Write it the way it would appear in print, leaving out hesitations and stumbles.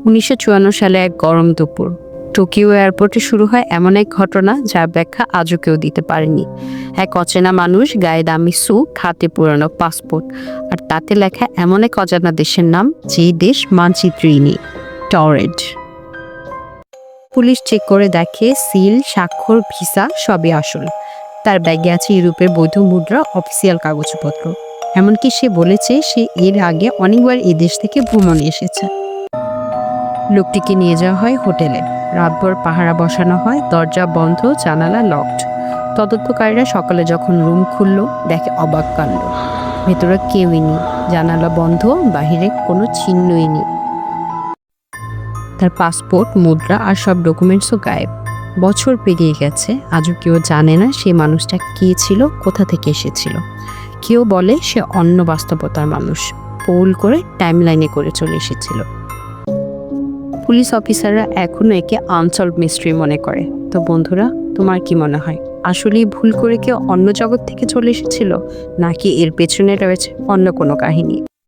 1954 সালে এক গরম দুপুর টোকিও এয়ারপোর্টে শুরু হয় এমন এক ঘটনা যার ব্যাখ্যা আজও কেউ দিতে পারেনি। এক অচেনা মানুষ, গায়ে দামি স্যুট, হাতে পুরানো পাসপোর্ট, আর তাতে লেখা এমন এক অজানা দেশের নাম যে দেশ মানচিত্রেই নেই, টরেড। পুলিশ চেক করে দেখে সিল, স্বাক্ষর, ভিসা সবই আসল। তার ব্যাগে আছে ইউরোপের বৈধ মুদ্রা, অফিসিয়াল কাগজপত্র। এমনকি সে বলেছে সে এর আগে অনেকবার এই দেশ থেকে ভ্রমণে এসেছে। লোকটিকে নিয়ে যাওয়া হয় হোটেলে। রাতভর পাহারা বসানো হয়, দরজা বন্ধ, জানালা লকড। তদন্তকারীরা সকালে যখন রুম খুলল, দেখে অবাক কাণ্ড। ভেতরে কেউই নেই, জানালা বন্ধ, বাহিরে কোনো চিহ্নই নেই। তার পাসপোর্ট, মুদ্রা আর সব ডকুমেন্টসও গায়েব। বছর পেরিয়ে গেছে, আজও কেউ জানে না সেই মানুষটা কে ছিল, কোথা থেকে এসেছিল। কেউ বলে সে অন্য বাস্তবতার মানুষ, ভুল করে টাইমলাইনে করে চলে এসেছিল। পুলিশ অফিসাররা এখনো একে আনসলভড মিস্ট্রি মনে করে। তো বন্ধুরা, তোমার কি মনে হয়, আসলেই ভুল করে কেউ অন্য জগৎ থেকে চলে এসেছিল, নাকি এর পেছনে রয়েছে অন্য কোনো কাহিনী?